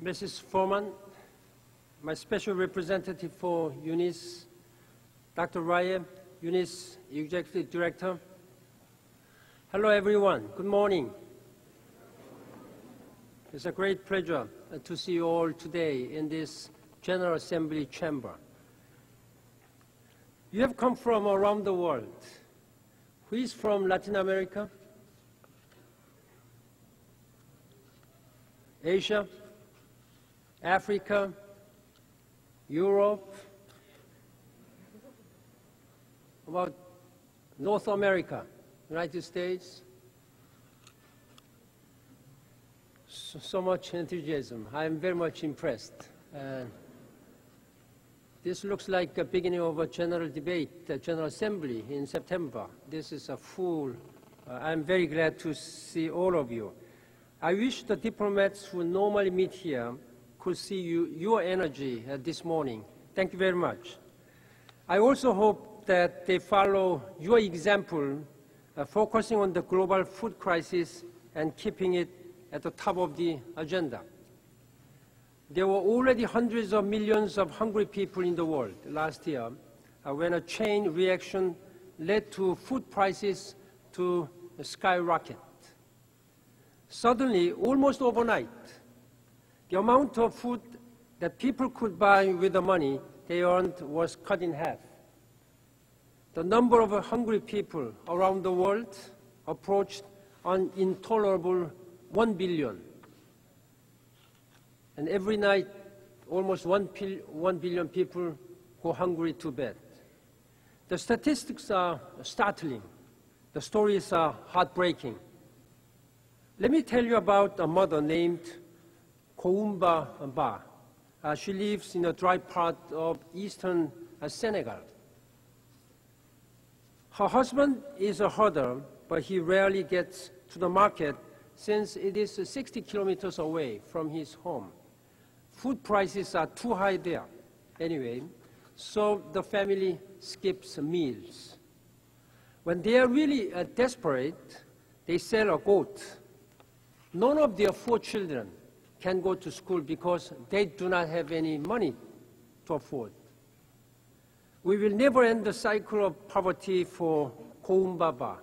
Mrs. Foreman, my special representative for UNIS, Dr. Raya, UNIS Executive Director. Hello, everyone. Good morning. It's a great pleasure to see you all today in this General Assembly chamber. You have come from around the world. Who is from Latin America? Asia? Africa? Europe? About North America, United States? So much enthusiasm. I am very much impressed. This looks like the beginning of a general debate, a General Assembly in September. This is a full. I'm very glad to see all of you. I wish the diplomats who normally meet here could see your energy this morning. Thank you very much. I also hope that they follow your example, focusing on the global food crisis and keeping it at the top of the agenda. There were already hundreds of millions of hungry people in the world last year when a chain reaction led to food prices to skyrocket. Suddenly, almost overnight, the amount of food that people could buy with the money they earned was cut in half. The number of hungry people around the world approached an intolerable 1 billion. And every night, almost 1 billion people go hungry to bed. The statistics are startling. The stories are heartbreaking. Let me tell you about a mother named Koumba Ba. She lives in a dry part of eastern Senegal. Her husband is a herder, but he rarely gets to the market since it is 60 kilometers away from his home. Food prices are too high there anyway, so the family skips meals. When they are really desperate, they sell a goat. None of their 4 children can go to school because they do not have any money to afford. We will never end the cycle of poverty for Koumba Ba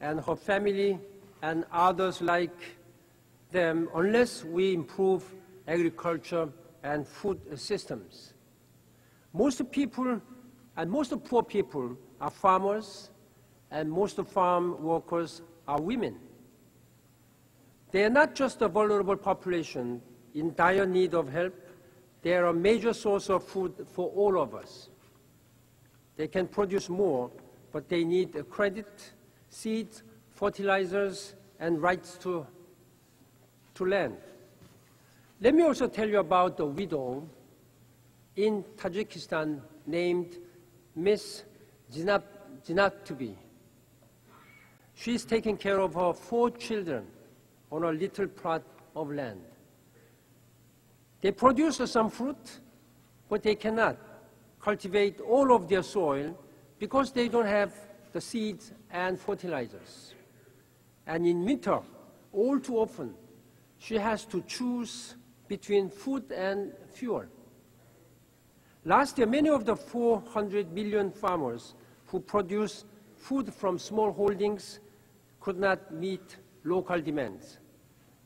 and her family and others like them unless we improve agriculture and food systems. Most people and most poor people are farmers, and most farm workers are women. They are not just a vulnerable population in dire need of help. They are a major source of food for all of us. They can produce more, but they need credit, seeds, fertilizers, and rights to land. Let me also tell you about a widow in Tajikistan named Miss Zinatubi. She is taking care of her 4 children on a little plot of land. They produce some fruit, but they cannot cultivate all of their soil because they don't have the seeds and fertilizers. And in winter, all too often, she has to choose between food and fuel. Last year, many of the 400 million farmers who produce food from small holdings could not meet local demands.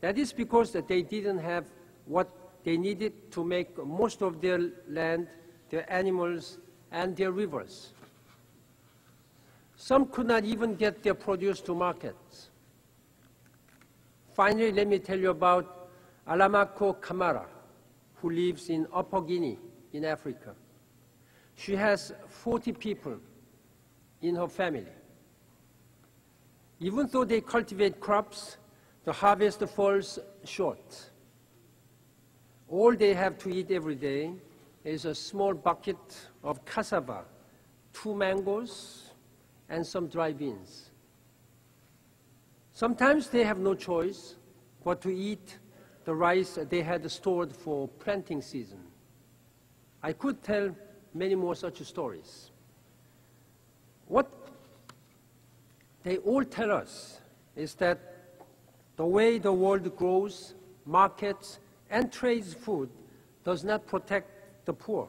That is because they didn't have what they needed to make most of their land, their animals, and their rivers. Some could not even get their produce to markets. Finally, let me tell you about Alamako Kamara, who lives in Upper Guinea in Africa. She has 40 people in her family. Even though they cultivate crops, the harvest falls short. All they have to eat every day is a small bucket of cassava, 2 mangoes, and some dry beans. Sometimes they have no choice but to eat the rice they had stored for planting season. I could tell many more such stories. What they all tell us is that the way the world grows, markets, and trades food does not protect the poor.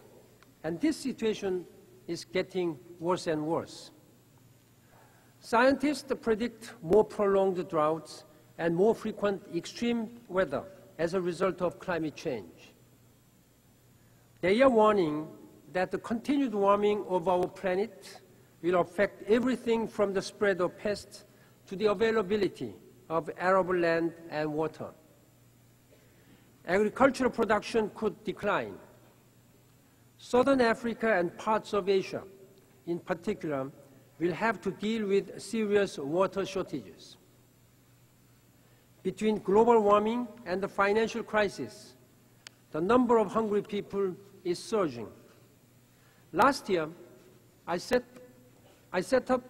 And this situation is getting worse and worse. Scientists predict more prolonged droughts and more frequent extreme weather as a result of climate change. They are warning that the continued warming of our planet will affect everything from the spread of pests to the availability of arable land and water. Agricultural production could decline. Southern Africa and parts of Asia, in particular, will have to deal with serious water shortages. Between global warming and the financial crisis, the number of hungry people is surging. Last year, I set up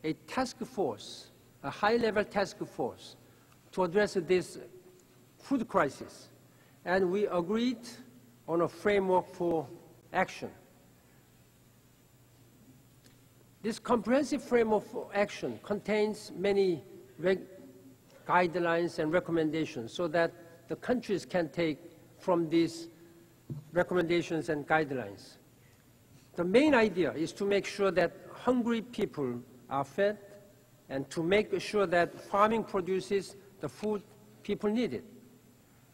a task force, a high-level task force, to address this food crisis, and we agreed on a framework for action. This comprehensive framework for action contains many guidelines and recommendations so that the countries can take from these recommendations and guidelines. The main idea is to make sure that hungry people are fed and to make sure that farming produces the food people need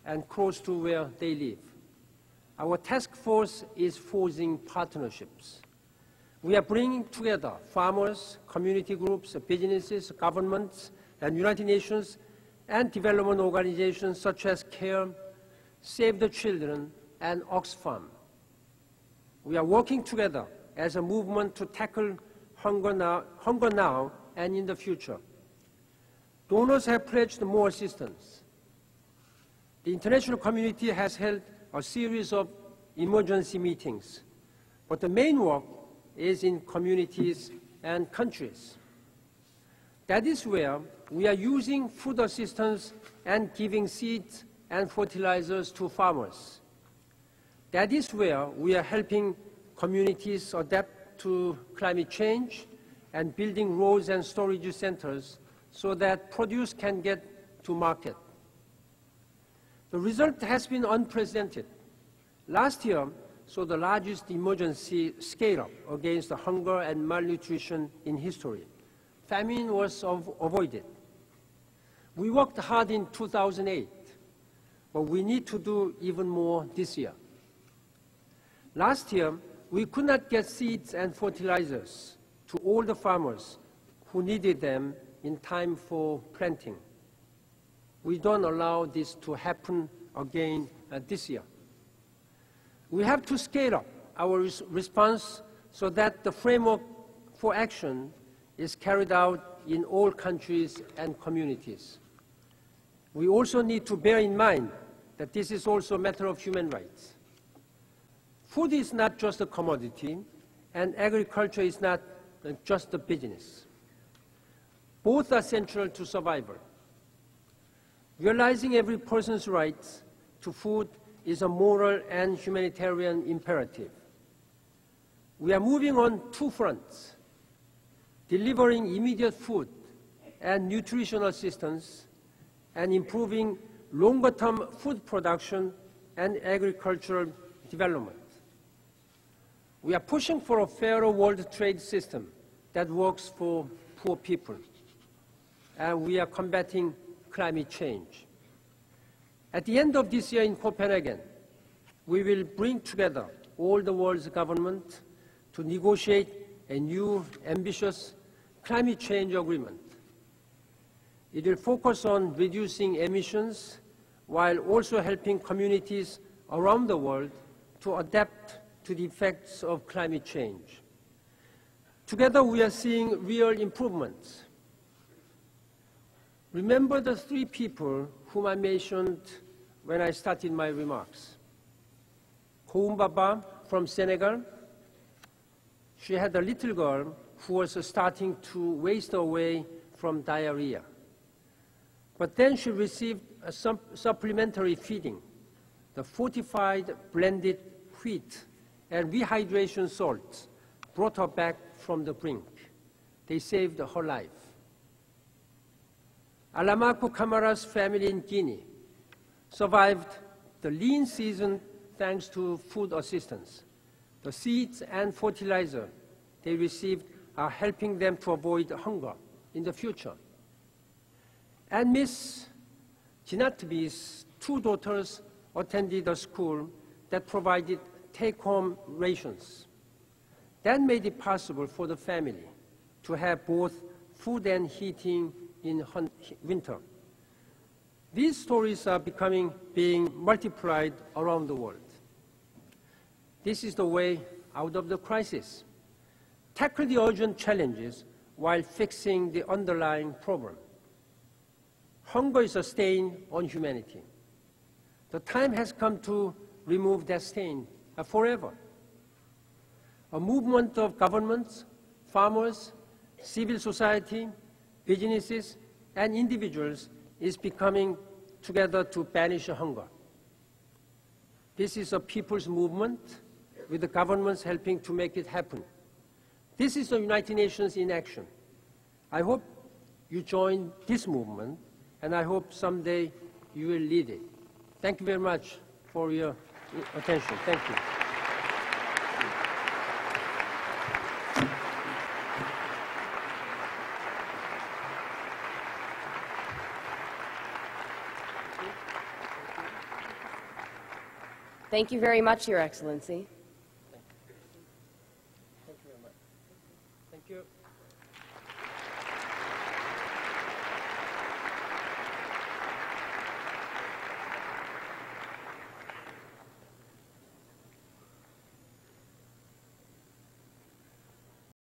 and close to where they live. Our task force is forging partnerships. We are bringing together farmers, community groups, businesses, governments, and United Nations and development organizations such as CARE, Save the Children, and Oxfam. We are working together as a movement to tackle hunger now and in the future. Donors have pledged more assistance. The international community has held a series of emergency meetings, but the main work is in communities and countries. That is where we are using food assistance and giving seeds and fertilizers to farmers. That is where we are helping communities adapt to climate change and building roads and storage centers so that produce can get to market. The result has been unprecedented. Last year saw the largest emergency scale-up against hunger and malnutrition in history. Famine was avoided. We worked hard in 2008, but we need to do even more this year. Last year, we could not get seeds and fertilizers to all the farmers who needed them in time for planting. We don't allow this to happen again this year. We have to scale up our response so that the framework for action is carried out in all countries and communities. We also need to bear in mind that this is also a matter of human rights. Food is not just a commodity, and agriculture is not just a business. Both are central to survival. Realizing every person's rights to food is a moral and humanitarian imperative. We are moving on two fronts: delivering immediate food and nutritional assistance, and improving longer-term food production and agricultural development. We are pushing for a fairer world trade system that works for poor people, and we are combating climate change. At the end of this year in Copenhagen, we will bring together all the world's governments to negotiate a new, ambitious climate change agreement. It will focus on reducing emissions while also helping communities around the world to adapt to the effects of climate change. Together, we are seeing real improvements. Remember the three people whom I mentioned when I started my remarks. Koum Baba from Senegal. She had a little girl who was starting to waste away from diarrhea. But then she received a supplementary feeding, the fortified blended wheat and rehydration salts brought her back from the brink. They saved her life. Alamakou Kamara's family in Guinea survived The lean season, thanks to food assistance. The seeds and fertilizer they received are helping them to avoid hunger in the future. And Ms. Jinatbi's two daughters attended a school that provided take-home rations. That made it possible for the family to have both food and heating in winter. These stories are being multiplied around the world. This is the way out of the crisis. Tackle the urgent challenges while fixing the underlying problem. Hunger is a stain on humanity. The time has come to remove that stain forever. A movement of governments, farmers, civil society, businesses, and individuals is becoming together to banish hunger. This is a people's movement with the governments helping to make it happen. This is the United Nations in action. I hope you join this movement, and I hope someday you will lead it. Thank you very much for your attention. Thank you. Thank you very much, Your Excellency. Thank you very much. Thank you.